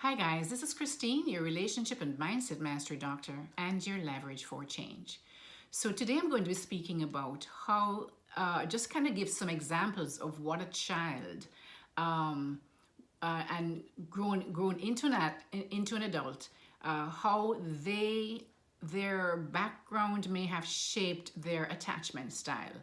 Hi guys, this is Christine, your relationship and mindset mastery doctor and your leverage for change. So today I'm going to be speaking about how, just kind of give some examples of what a child um, and grown into an adult, how their background may have shaped their attachment style.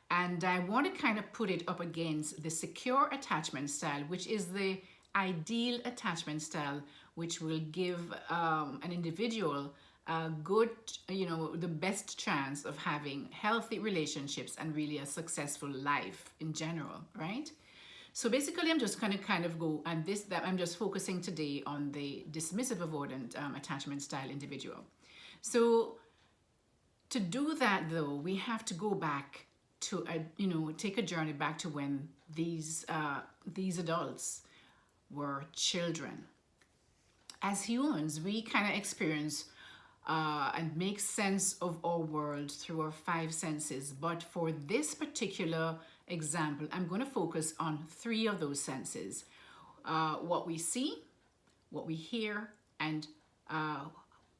And I want to kind of put it up against the secure attachment style, which is the ideal attachment style, which will give an individual a good, the best chance of having healthy relationships and really a successful life in general, right? So basically, I'm just going to kind of go, and that I'm just focusing today on the dismissive avoidant attachment style individual. So to do that, though, we have to go back to take a journey back to when these adults were children. As humans, we kind of experience and make sense of our world through our five senses. But for this particular example, I'm going to focus on three of those senses: what we see, what we hear, and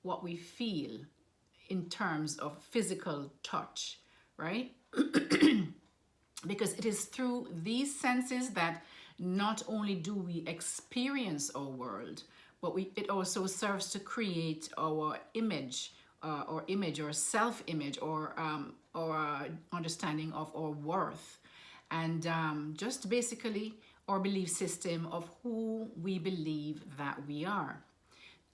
what we feel in terms of physical touch, right? Because it is through these senses that not only do we experience our world, but it also serves to create our image, or self-image, or understanding of our worth, and just basically our belief system of who we believe that we are.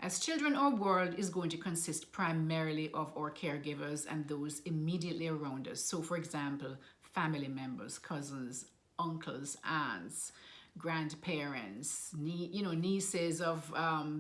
As children, our world is going to consist primarily of our caregivers and those immediately around us. So, for example, family members, cousins, uncles, aunts, grandparents, nieces of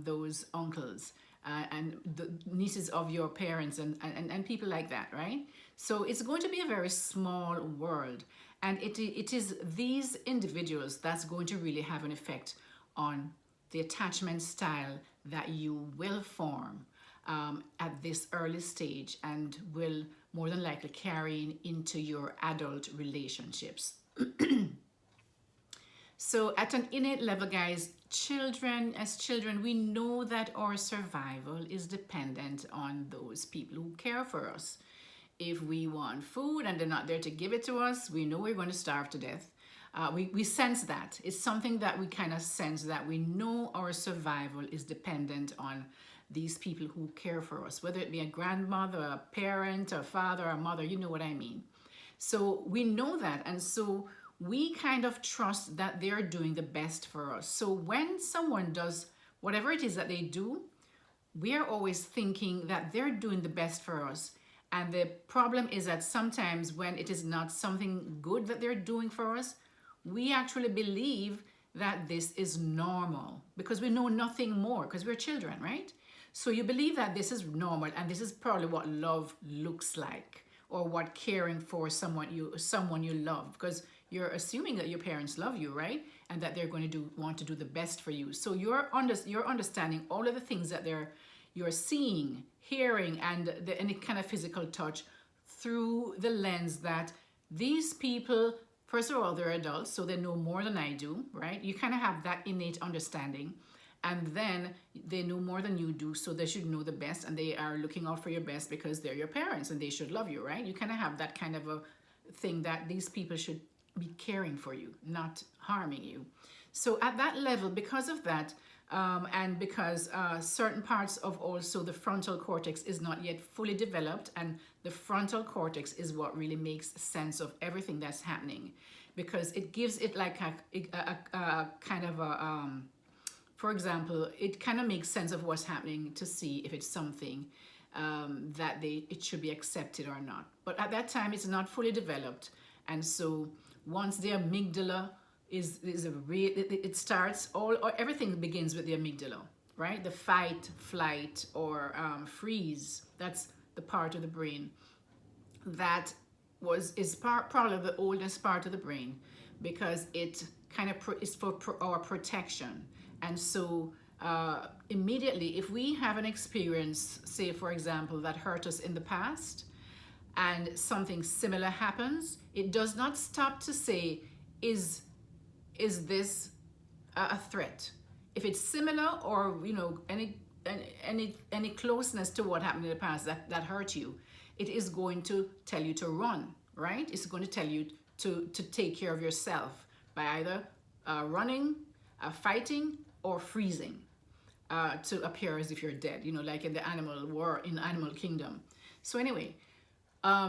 those uncles, and the nieces of your parents, and people like that, right? So it's going to be a very small world, and it is these individuals that's going to really have an effect on the attachment style that you will form at this early stage, and will more than likely carry into your adult relationships. So at an innate level, guys, as children, we know that our survival is dependent on those people who care for us. If we want food and they're not there to give it to us, we know we're going to starve to death. We sense that. It's something that we kind of sense, that we know our survival is dependent on these people who care for us, whether it be a grandmother, a parent, a father, a mother, you know what I mean. So we know that, and so we kind of trust that they're doing the best for us. So when someone does whatever it is that they do, we are always thinking that they're doing the best for us. And the problem is that sometimes when it is not something good that they're doing for us, we actually believe that this is normal because we know nothing more, because we're children, right? So you believe that this is normal, and this is probably what love looks like, or what caring for someone you love, because you're assuming that your parents love you, right? And that they're going to want to do the best for you. So you're understanding all of the things that you're seeing, hearing, and any kind of physical touch through the lens that these people, first of all, they're adults, so they know more than I do, right? You kind of have that innate understanding. And then they know more than you do, so they should know the best, and they are looking out for your best because they're your parents and they should love you, right? You kind of have that kind of a thing that these people should be caring for you, not harming you. So at that level, because of that, and because certain parts of also the frontal cortex is not yet fully developed, and the frontal cortex is what really makes sense of everything that's happening, because it gives it like a kind of a for example, it kind of makes sense of what's happening to see if it's something that it should be accepted or not. But at that time, it's not fully developed, and so once the amygdala it starts, or everything begins with the amygdala, right? The fight, flight, or freeze. That's the part of the brain that is probably the oldest part of the brain, because it kind of is for our protection. And so immediately, if we have an experience, say for example, that hurt us in the past, and something similar happens, it does not stop to say, is this a threat? if it's similar, or any closeness to what happened in the past that hurt you, it is going to tell you to run, right? It's going to tell you to take care of yourself by either running, fighting, or freezing, to appear as if you're dead, like in the animal war, in Animal Kingdom. So anyway,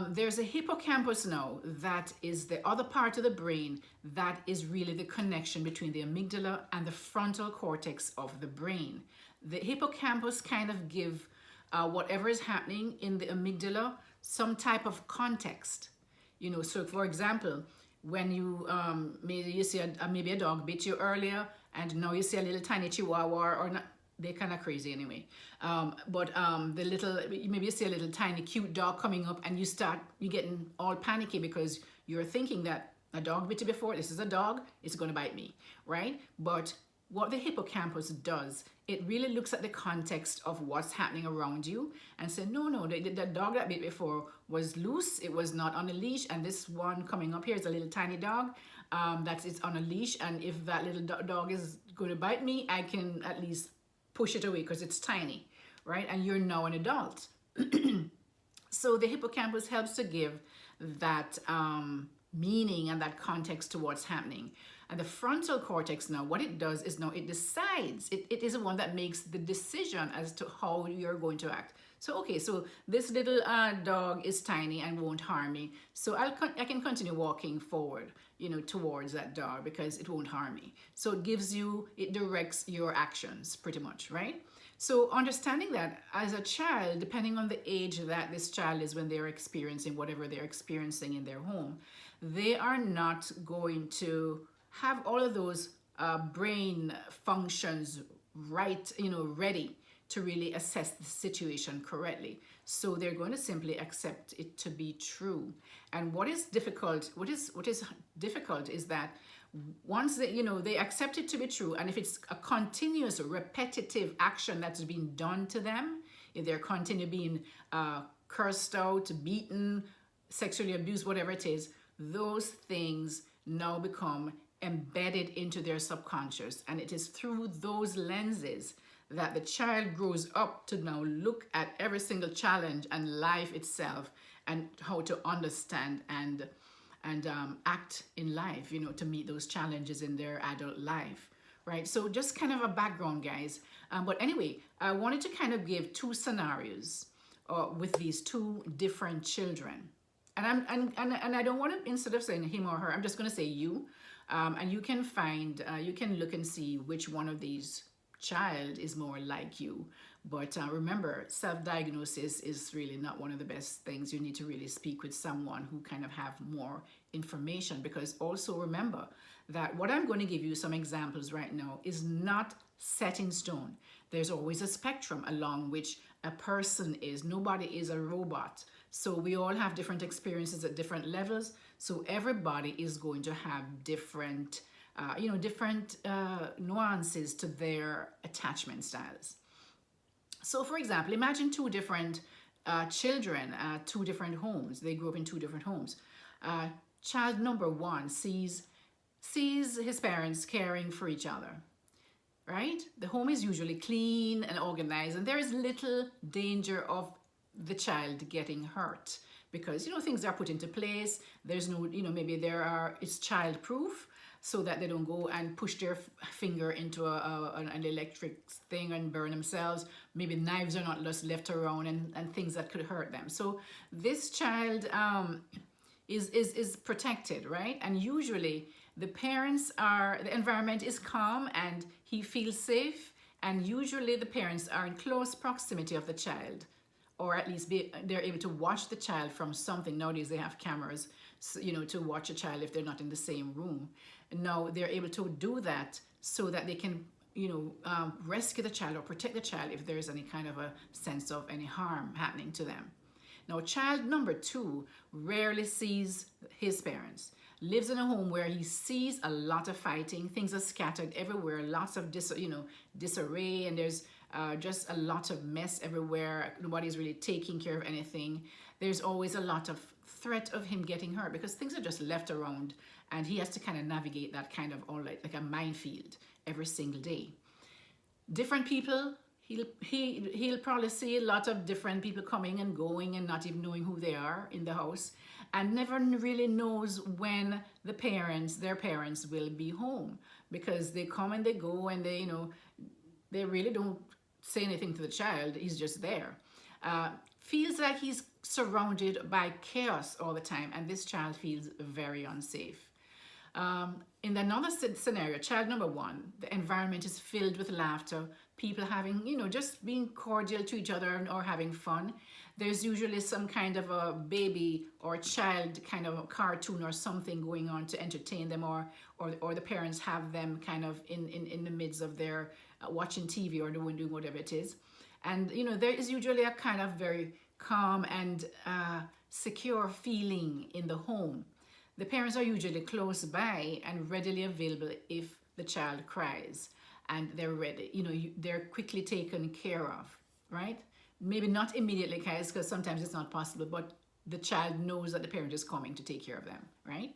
there's a hippocampus now, that is the other part of the brain that is really the connection between the amygdala and the frontal cortex of the brain. The hippocampus kind of give whatever is happening in the amygdala some type of context. So for example, when you maybe you see maybe a dog bit you earlier, and now you see a little tiny chihuahua, or not, they're kind of crazy anyway. The little, maybe you see a little tiny cute dog coming up, and you're getting all panicky because you're thinking that a dog bit you before. This is a dog, it's going to bite me, right? But what the hippocampus does, it really looks at the context of what's happening around you and say, no, the dog that bit before was loose, it was not on a leash, and this one coming up here is a little tiny dog that is on a leash, and if that little dog is going to bite me, I can at least push it away because it's tiny, right? And you're now an adult. So the hippocampus helps to give that meaning and that context to what's happening. And the frontal cortex now, what it does is now it decides. It is the one that makes the decision as to how you're going to act. So, okay, so this little dog is tiny and won't harm me. So I can continue walking forward, towards that dog because it won't harm me. So it directs your actions pretty much, right? So understanding that as a child, depending on the age that this child is when they're experiencing whatever they're experiencing in their home, they are not going to have all of those brain functions right, ready to really assess the situation correctly. So they're going to simply accept it to be true. And what is difficult is that once they accept it to be true, and if it's a continuous repetitive action that's being done to them, if they're continue being cursed out, beaten, sexually abused, whatever it is, those things now become embedded into their subconscious, and it is through those lenses that the child grows up to now look at every single challenge and life itself, and how to understand and act in life, to meet those challenges in their adult life, right? So just kind of a background, guys. But anyway, I wanted to kind of give two scenarios with these two different children, and I don't want to, instead of saying him or her, I'm just going to say you. And you can look and see which one of these child is more like you. But remember, self-diagnosis is really not one of the best things. You need to really speak with someone who kind of have more information, because also remember that what I'm going to give you some examples right now is not set in stone. There's always a spectrum along which a person is. Nobody is a robot. So we all have different experiences at different levels. So everybody is going to have different, nuances to their attachment styles. So for example, imagine two different children, two different homes. They grew up in two different homes. Child number one sees his parents caring for each other, right? The home is usually clean and organized, and there is little danger of the child getting hurt because things are put into place. There's no maybe it's child proof, so that they don't go and push their finger into an electric thing and burn themselves. Maybe knives are not just left around and things that could hurt them. So this child is protected, right? And usually the environment is calm and he feels safe, and usually the parents are in close proximity of the child, or at least they're able to watch the child from something. Nowadays they have cameras, to watch a child if they're not in the same room. Now they're able to do that so that they can, rescue the child or protect the child if there's any kind of a sense of any harm happening to them. Now, child number two rarely sees his parents, lives in a home where he sees a lot of fighting, things are scattered everywhere, lots of disarray, and there's just a lot of mess everywhere. Nobody's really taking care of anything. There's always a lot of threat of him getting hurt because things are just left around, and he has to kind of navigate that kind of all like a minefield every single day. Different people, he'll probably see a lot of different people coming and going and not even knowing who they are in the house, and never really knows when their parents will be home, because they come and they go, and they really don't say anything to the child. He's just there. Feels like he's surrounded by chaos all the time, and this child feels very unsafe. In another scenario, child number one, the environment is filled with laughter, people having, just being cordial to each other or having fun. There's usually some kind of a baby or child kind of a cartoon or something going on to entertain them, or the parents have them kind of in the midst of their watching TV or doing whatever it is. And, there is usually a kind of very calm and secure feeling in the home. The parents are usually close by and readily available if the child cries, and they're ready, they're quickly taken care of, right? Maybe not immediately, guys, because sometimes it's not possible, but the child knows that the parent is coming to take care of them, right?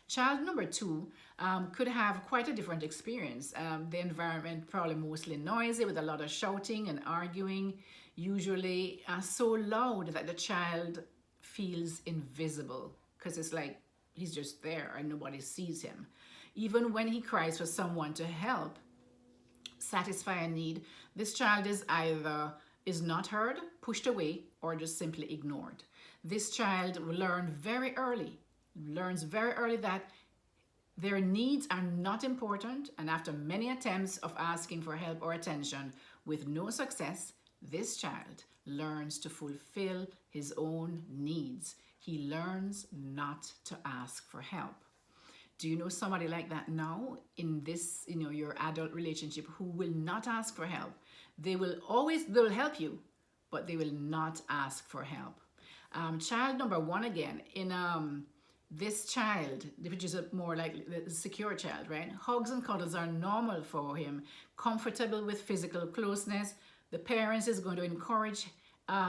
Child number two could have quite a different experience. The environment probably mostly noisy with a lot of shouting and arguing, usually so loud that the child feels invisible, because it's like he's just there and nobody sees him. Even when he cries for someone to help satisfy a need, this child is not heard, pushed away, or just simply ignored. This child learns very early that their needs are not important, and after many attempts of asking for help or attention with no success, this child learns to fulfill his own needs. He learns not to ask for help. Do you know somebody like that now in this, your adult relationship, who will not ask for help? They'll help you, but they will not ask for help. Child number one again, in this child, which is more like the secure child, right? Hugs and cuddles are normal for him, comfortable with physical closeness. The parents is going to encourage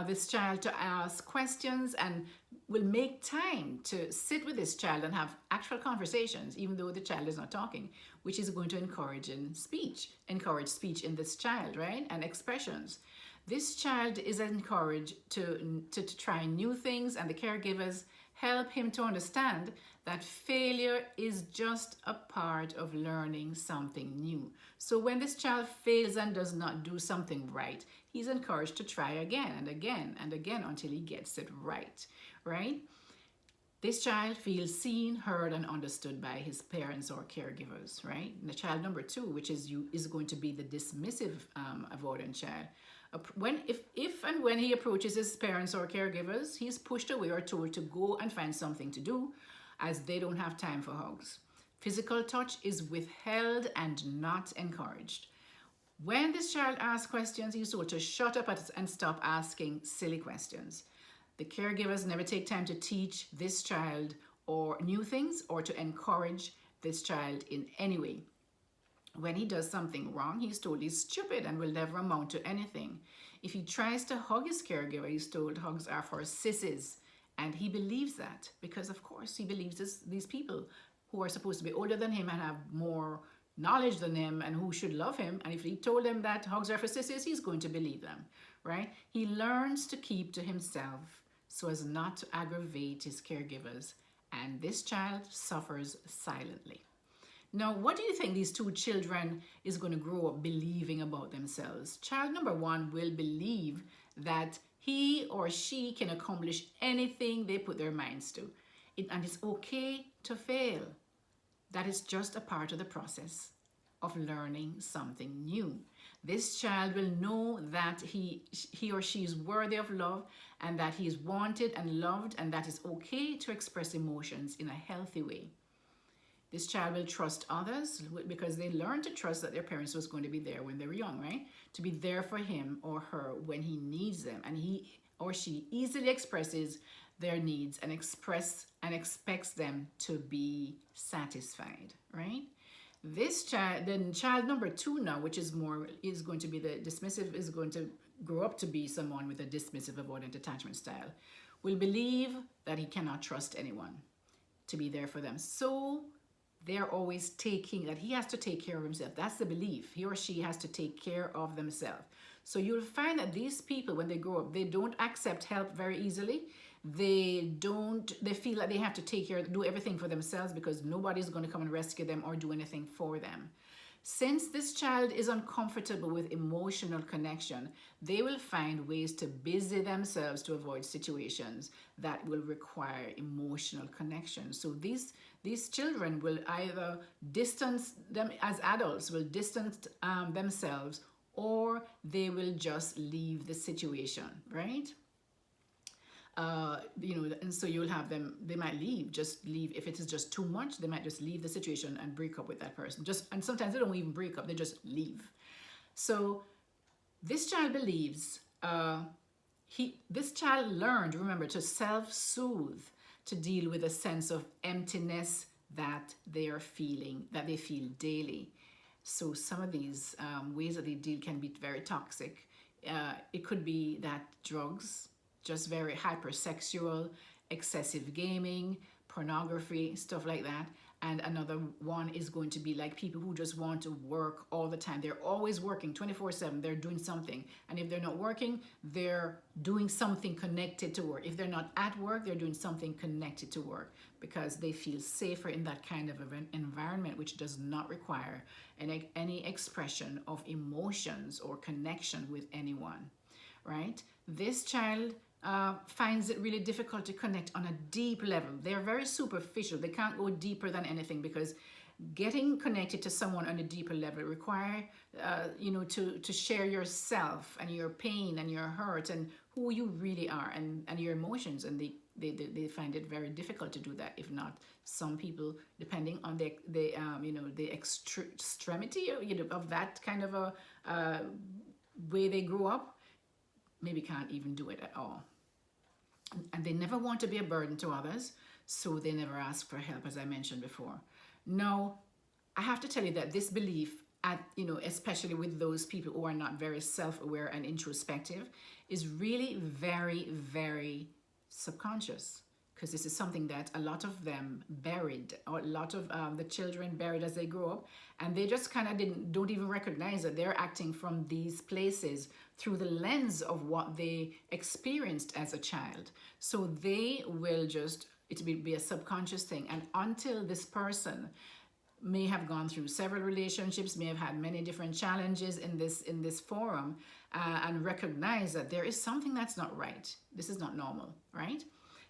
this child to ask questions and will make time to sit with this child and have actual conversations, even though the child is not talking, which is going to encourage speech in this child, right? And expressions. This child is encouraged to try new things, and the caregivers help him to understand that failure is just a part of learning something new. So when this child fails and does not do something right, he's encouraged to try again and again and again until he gets it right, right? This child feels seen, heard, and understood by his parents or caregivers, right? And the child number two, which is going to be the dismissive avoidant child. If and when he approaches his parents or caregivers, he's pushed away or told to go and find something to do, as they don't have time for hugs. Physical touch is withheld and not encouraged. When this child asks questions, he's told to shut up and stop asking silly questions. The caregivers never take time to teach this child or new things or to encourage this child in any way. When he does something wrong, he's told he's stupid and will never amount to anything. If he tries to hug his caregiver, he's told hugs are for sissies. And he believes that because, of course, he believes these people who are supposed to be older than him and have more knowledge than him and who should love him. And if he told them that hugs are for sissies, he's going to believe them, right? He learns to keep to himself so as not to aggravate his caregivers. And this child suffers silently. Now, what do you think these two children is going to grow up believing about themselves? Child number one will believe that he or she can accomplish anything they put their minds to. And it's okay to fail. That is just a part of the process of learning something new. This child will know that he or she is worthy of love and that he is wanted and loved, and that it's okay to express emotions in a healthy way. This child will trust others because they learn to trust that their parents was going to be there when they were young, right? To be there for him or her when he needs them. And he or she easily expresses their needs and expects them to be satisfied, right? This child, then child number two now, which is going to be the dismissive, is going to grow up to be someone with a dismissive avoidant attachment style, will believe that he cannot trust anyone to be there for them. So they're always taking, that he has to take care of himself. That's the belief. He or she has to take care of themselves. So you'll find that these people, when they grow up, they don't accept help very easily. They feel like they have to do everything for themselves because nobody's going to come and rescue them or do anything for them. Since this child is uncomfortable with emotional connection, they will find ways to busy themselves to avoid situations that will require emotional connection. So these children will either distance them, as adults will distance themselves, or they will just leave the situation, right? And so you'll have them, they might just leave. If it is just too much, they might just leave the situation and break up with that person. And sometimes they don't even break up, they just leave. So this child believes, this child learned, remember, to self-soothe, to deal with a sense of emptiness that they feel daily. So some of these ways that they deal can be very toxic. It could be that drugs, just very hypersexual, excessive gaming, pornography, stuff like that. And another one is going to be like people who just want to work all the time. They're always working 24/7. They're doing something. And if they're not working, they're doing something connected to work. If they're not at work, they're doing something connected to work because they feel safer in that kind of an environment, which does not require any expression of emotions or connection with anyone, right? This child finds it really difficult to connect on a deep level. They're very superficial. They can't go deeper than anything because getting connected to someone on a deeper level require to share yourself and your pain and your hurt and who you really are and your emotions, and they find it very difficult to do that. If not, some people, depending on the extremity of that kind of a way they grew up, maybe can't even do it at all. And they never want to be a burden to others, so they never ask for help, as I mentioned before. Now, I have to tell you that this belief, especially with those people who are not very self-aware and introspective, is really very, very subconscious, because this is something that a lot of them buried, or a lot of the children buried as they grew up, and they just kind of don't even recognize that they're acting from these places through the lens of what they experienced as a child. So they will it will be a subconscious thing, and until this person may have gone through several relationships, may have had many different challenges in this forum, and recognize that there is something that's not right. This is not normal, right?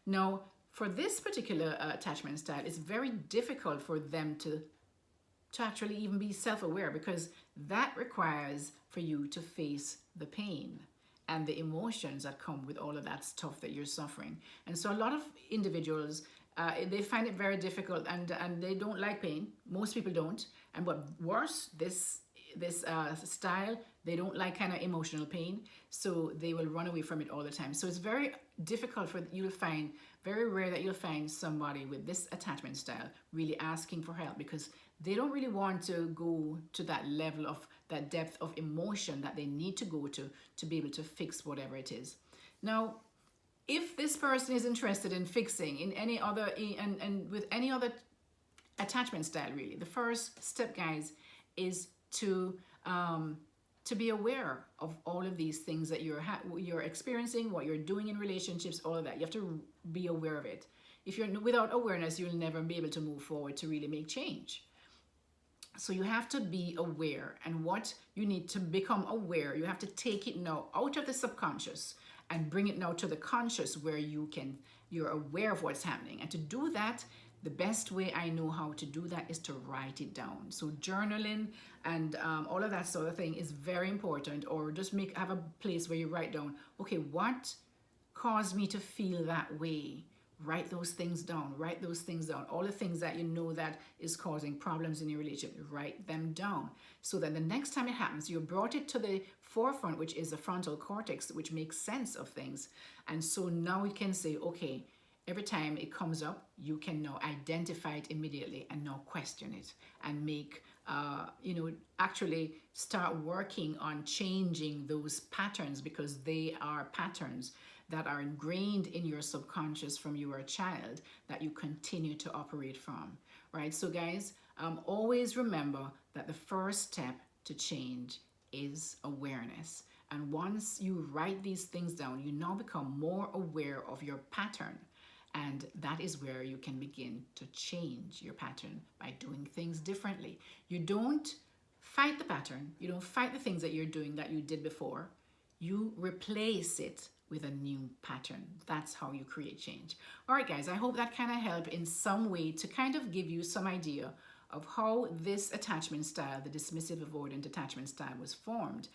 Now, for this particular attachment style, it's very difficult for them to actually even be self-aware, because that requires for you to face the pain and the emotions that come with all of that stuff that you're suffering. And so a lot of individuals, they find it very difficult, and they don't like pain. Most people don't. And but worse, this style, they don't like kind of emotional pain, so they will run away from it all the time. So it's very difficult very rare that you'll find somebody with this attachment style really asking for help, because they don't really want to go to that level of that depth of emotion that they need to go to be able to fix whatever it is. Now, if this person is interested in fixing in any other and with any other attachment style, really, the first step, guys, is to be aware of all of these things that you're experiencing, what you're doing in relationships, all of that. You have to be aware of it. If you're without awareness, you'll never be able to move forward to really make change. So you have to be aware, and what you need to become aware, you have to take it now out of the subconscious and bring it now to the conscious, where you're aware of what's happening. And to do that, the best way I know how to do that is to write it down. So journaling and all of that sort of thing is very important. Or just have a place where you write down, okay, what caused me to feel that way? Write those things down. Write those things down. All the things that you know that is causing problems in your relationship, write them down. So that the next time it happens, you brought it to the forefront, which is the frontal cortex, which makes sense of things. And so now you can say, okay, every time it comes up, you can now identify it immediately and now question it and make, actually start working on changing those patterns, because they are patterns that are ingrained in your subconscious from you were a child that you continue to operate from, right? So guys, Always remember that the first step to change is awareness. And once you write these things down, you now become more aware of your pattern. And that is where you can begin to change your pattern by doing things differently. You don't fight the pattern. You don't fight the things that you're doing that you did before. You replace it with a new pattern. That's how you create change. All right, guys, I hope that kind of helped in some way to kind of give you some idea of how this attachment style, the dismissive avoidant attachment style, was formed,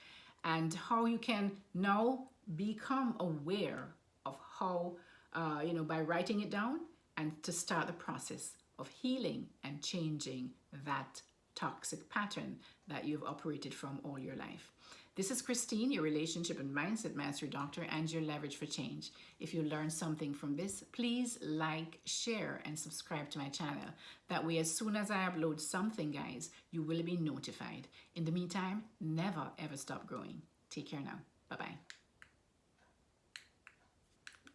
and how you can now become aware of how, by writing it down, and to start the process of healing and changing that toxic pattern that you've operated from all your life. This is Christine, your relationship and mindset mastery doctor and your leverage for change. If you learned something from this, please like, share, and subscribe to my channel. That way, as soon as I upload something, guys, you will be notified. In the meantime, never ever stop growing. Take care now. Bye-bye.